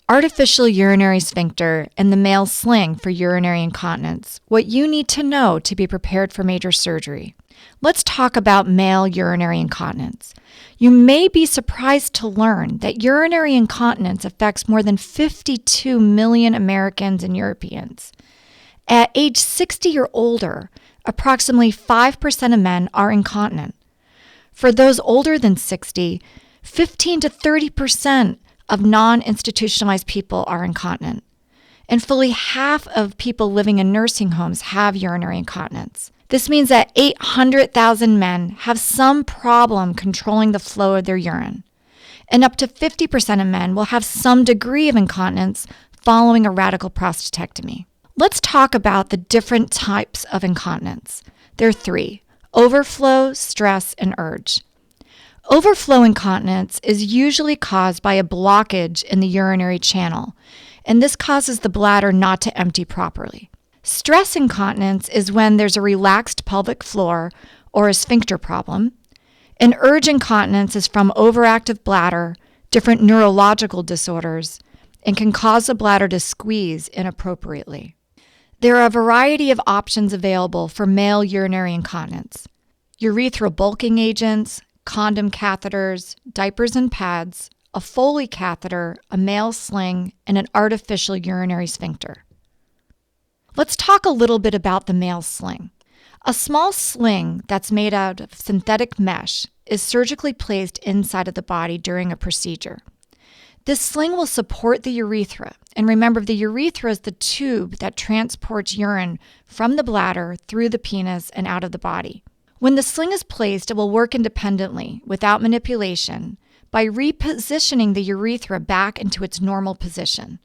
artificial urinary sphincter, and the male sling for urinary incontinence, what you need to know to be prepared for major surgery. Let's talk about male urinary incontinence. You may be surprised to learn that urinary incontinence affects more than 52 million Americans and Europeans. At age 60 or older, approximately 5% of men are incontinent. For those older than 60, 15 to 30% of non-institutionalized people are incontinent, and fully half of people living in nursing homes have urinary incontinence. This means that 800,000 men have some problem controlling the flow of their urine, and up to 50% of men will have some degree of incontinence following a radical prostatectomy. Let's talk about the different types of incontinence. There are three: overflow, stress, and urge. Overflow incontinence is usually caused by a blockage in the urinary channel, and this causes the bladder not to empty properly. Stress incontinence is when there's a relaxed pelvic floor or a sphincter problem. And urge incontinence is from overactive bladder, different neurological disorders, and can cause the bladder to squeeze inappropriately. There are a variety of options available for male urinary incontinence: urethral bulking agents, condom catheters, diapers and pads, a Foley catheter, a male sling, and an artificial urinary sphincter. Let's talk a little bit about the male sling. A small sling that's made out of synthetic mesh is surgically placed inside of the body during a procedure. This sling will support the urethra, and remember, the urethra is the tube that transports urine from the bladder through the penis and out of the body. When the sling is placed, it will work independently, without manipulation, by repositioning the urethra back into its normal position.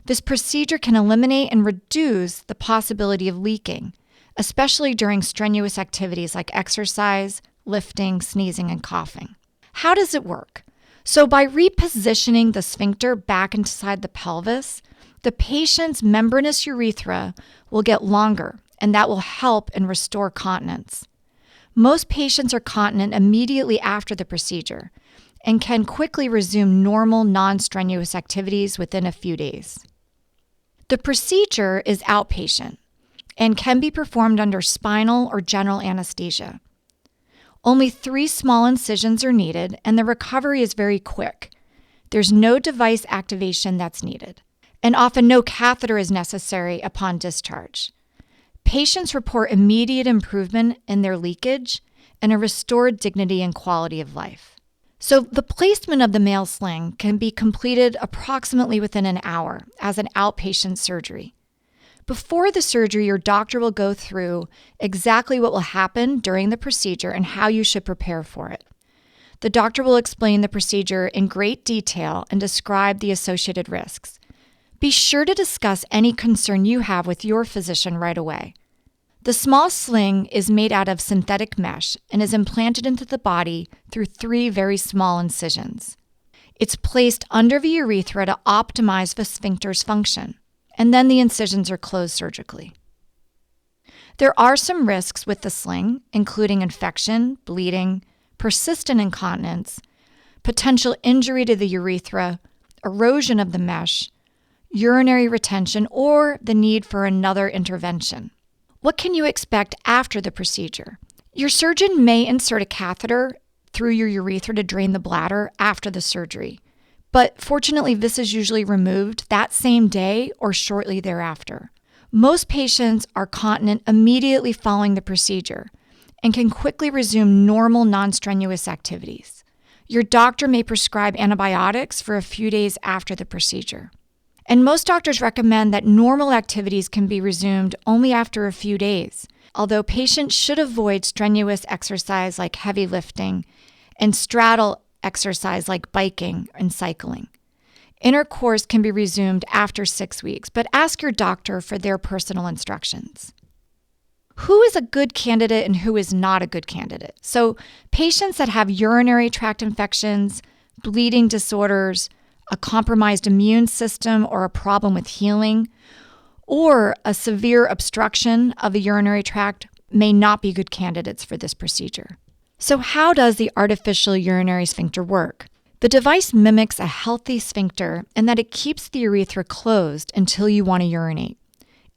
This procedure can eliminate and reduce the possibility of leaking, especially during strenuous activities like exercise, lifting, sneezing, and coughing. How does it work? So by repositioning the sphincter back inside the pelvis, the patient's membranous urethra will get longer, and that will help and restore continence. Most patients are continent immediately after the procedure and can quickly resume normal, non-strenuous activities within a few days. The procedure is outpatient and can be performed under spinal or general anesthesia. Only 3 small incisions are needed, and the recovery is very quick. There's no device activation that's needed, and often no catheter is necessary upon discharge. Patients report immediate improvement in their leakage and a restored dignity and quality of life. So the placement of the male sling can be completed approximately within an hour as an outpatient surgery. Before the surgery, your doctor will go through exactly what will happen during the procedure and how you should prepare for it. The doctor will explain the procedure in great detail and describe the associated risks. Be sure to discuss any concern you have with your physician right away. The small sling is made out of synthetic mesh and is implanted into the body through 3 very small incisions. It's placed under the urethra to optimize the sphincter's function, and then the incisions are closed surgically. There are some risks with the sling, including infection, bleeding, persistent incontinence, potential injury to the urethra, erosion of the mesh, urinary retention, or the need for another intervention. What can you expect after the procedure? Your surgeon may insert a catheter through your urethra to drain the bladder after the surgery, but fortunately this is usually removed that same day or shortly thereafter. Most patients are continent immediately following the procedure and can quickly resume normal non-strenuous activities. Your doctor may prescribe antibiotics for a few days after the procedure. And most doctors recommend that normal activities can be resumed only after a few days, although patients should avoid strenuous exercise like heavy lifting and straddle exercise like biking and cycling. Intercourse can be resumed after 6 weeks, but ask your doctor for their personal instructions. Who is a good candidate and who is not a good candidate? So patients that have urinary tract infections, bleeding disorders, a compromised immune system or a problem with healing, or a severe obstruction of the urinary tract may not be good candidates for this procedure. So how does the artificial urinary sphincter work? The device mimics a healthy sphincter in that it keeps the urethra closed until you want to urinate.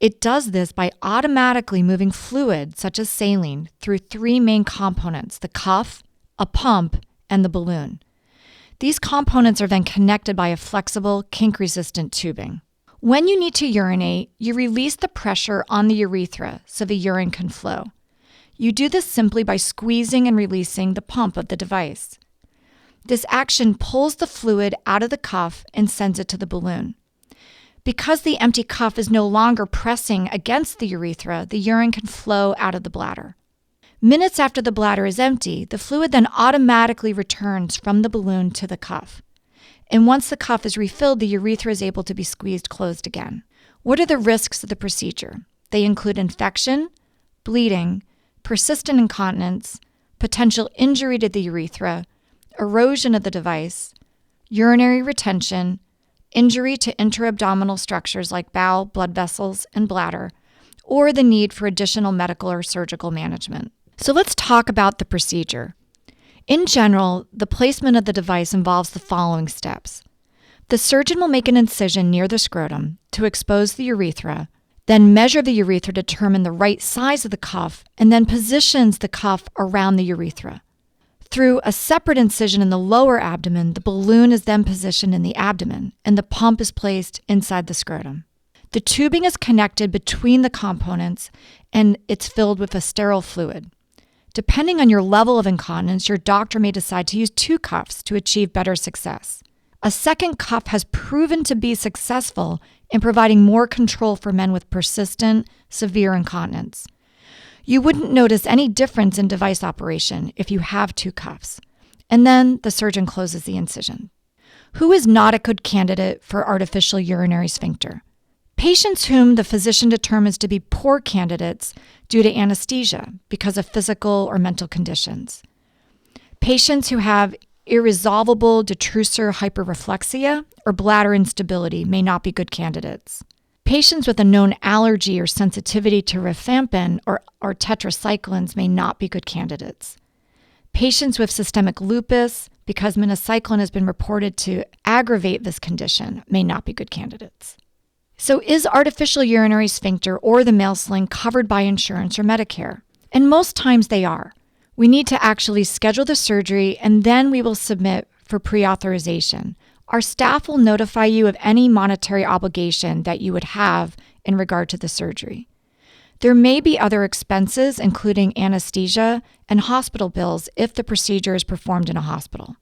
It does this by automatically moving fluid, such as saline, through three main components: the cuff, a pump, and the balloon. These components are then connected by a flexible, kink-resistant tubing. When you need to urinate, you release the pressure on the urethra so the urine can flow. You do this simply by squeezing and releasing the pump of the device. This action pulls the fluid out of the cuff and sends it to the balloon. Because the empty cuff is no longer pressing against the urethra, the urine can flow out of the bladder. Minutes after the bladder is empty, the fluid then automatically returns from the balloon to the cuff. And once the cuff is refilled, the urethra is able to be squeezed closed again. What are the risks of the procedure? They include infection, bleeding, persistent incontinence, potential injury to the urethra, erosion of the device, urinary retention, injury to intra-abdominal structures like bowel, blood vessels, and bladder, or the need for additional medical or surgical management. So let's talk about the procedure. In general, the placement of the device involves the following steps. The surgeon will make an incision near the scrotum to expose the urethra, then measure the urethra to determine the right size of the cuff, and then positions the cuff around the urethra. Through a separate incision in the lower abdomen, the balloon is then positioned in the abdomen, and the pump is placed inside the scrotum. The tubing is connected between the components, and it's filled with a sterile fluid. Depending on your level of incontinence, your doctor may decide to use two cuffs to achieve better success. A second cuff has proven to be successful in providing more control for men with persistent, severe incontinence. You wouldn't notice any difference in device operation if you have two cuffs. And then the surgeon closes the incision. Who is not a good candidate for artificial urinary sphincter? Patients whom the physician determines to be poor candidates due to anesthesia because of physical or mental conditions. Patients who have irresolvable detrusor hyperreflexia or bladder instability may not be good candidates. Patients with a known allergy or sensitivity to rifampin or tetracyclines may not be good candidates. Patients with systemic lupus, because minocycline has been reported to aggravate this condition, may not be good candidates. So is artificial urinary sphincter or the male sling covered by insurance or Medicare? And most times they are. We need to actually schedule the surgery, and then we will submit for pre-authorization. Our staff will notify you of any monetary obligation that you would have in regard to the surgery. There may be other expenses, including anesthesia and hospital bills if the procedure is performed in a hospital.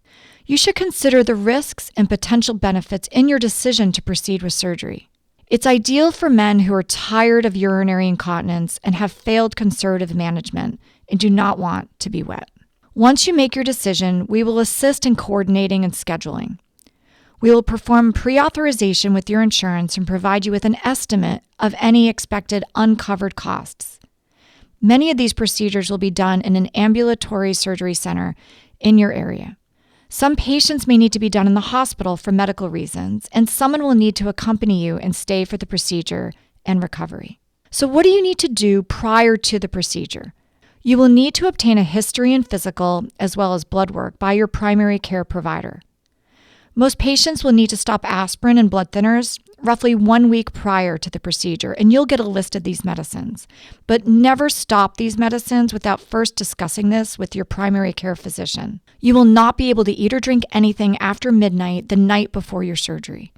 You should consider the risks and potential benefits in your decision to proceed with surgery. It's ideal for men who are tired of urinary incontinence and have failed conservative management and do not want to be wet. Once you make your decision, we will assist in coordinating and scheduling. We will perform pre-authorization with your insurance and provide you with an estimate of any expected uncovered costs. Many of these procedures will be done in an ambulatory surgery center in your area. Some patients may need to be done in the hospital for medical reasons, and someone will need to accompany you and stay for the procedure and recovery. So what do you need to do prior to the procedure? You will need to obtain a history and physical, as well as blood work, by your primary care provider. Most patients will need to stop aspirin and blood thinners roughly 1 week prior to the procedure, and you'll get a list of these medicines. But never stop these medicines without first discussing this with your primary care physician. You will not be able to eat or drink anything after midnight the night before your surgery.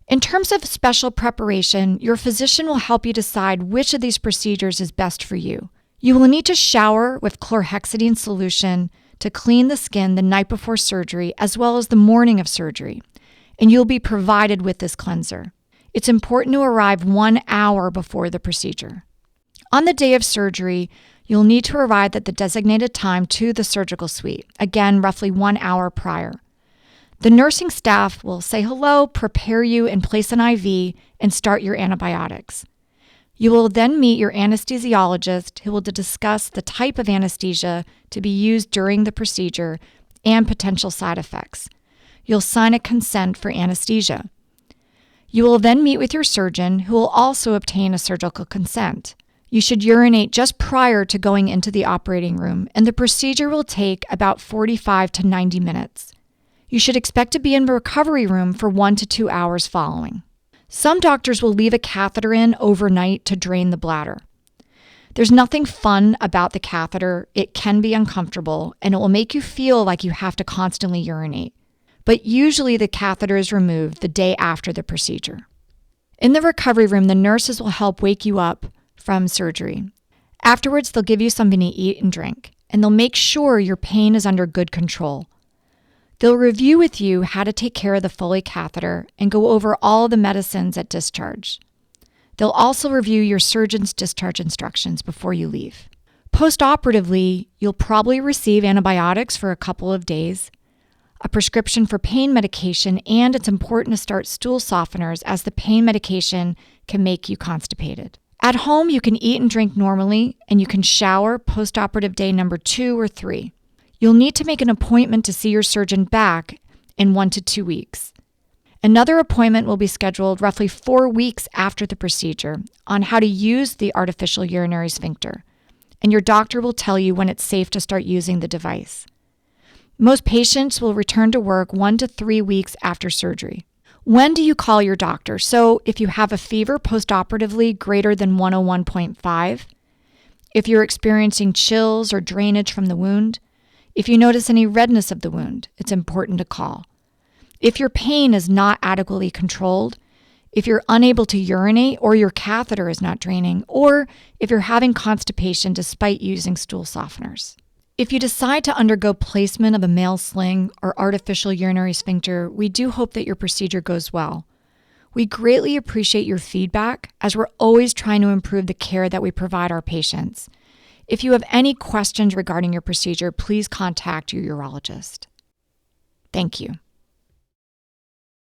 In terms of special preparation, your physician will help you decide which of these procedures is best for you. You will need to shower with chlorhexidine solution to clean the skin the night before surgery as well as the morning of surgery, and you'll be provided with this cleanser. It's important to arrive 1 hour before the procedure. On the day of surgery, you'll need to arrive at the designated time to the surgical suite, again, roughly 1 hour prior. The nursing staff will say hello, prepare you, and place an IV and start your antibiotics. You will then meet your anesthesiologist who will discuss the type of anesthesia to be used during the procedure and potential side effects. You'll sign a consent for anesthesia. You will then meet with your surgeon who will also obtain a surgical consent. You should urinate just prior to going into the operating room, and the procedure will take about 45 to 90 minutes. You should expect to be in the recovery room for 1 to 2 hours following. Some doctors will leave a catheter in overnight to drain the bladder. There's nothing fun about the catheter. It can be uncomfortable, and it will make you feel like you have to constantly urinate. But usually the catheter is removed the day after the procedure. In the recovery room, the nurses will help wake you up from surgery. Afterwards, they'll give you something to eat and drink, and they'll make sure your pain is under good control. They'll review with you how to take care of the Foley catheter and go over all the medicines at discharge. They'll also review your surgeon's discharge instructions before you leave. Postoperatively, you'll probably receive antibiotics for a couple of days, a prescription for pain medication, and it's important to start stool softeners as the pain medication can make you constipated. At home, you can eat and drink normally, and you can shower postoperative day number 2 or 3. You'll need to make an appointment to see your surgeon back in 1 to 2 weeks. Another appointment will be scheduled roughly 4 weeks after the procedure on how to use the artificial urinary sphincter, and your doctor will tell you when it's safe to start using the device. Most patients will return to work 1 to 3 weeks after surgery. When do you call your doctor? So if you have a fever postoperatively greater than 101.5, if you're experiencing chills or drainage from the wound, if you notice any redness of the wound, it's important to call. If your pain is not adequately controlled, if you're unable to urinate or your catheter is not draining, or if you're having constipation despite using stool softeners. If you decide to undergo placement of a male sling or artificial urinary sphincter, we do hope that your procedure goes well. We greatly appreciate your feedback as we're always trying to improve the care that we provide our patients. If you have any questions regarding your procedure, please contact your urologist. Thank you.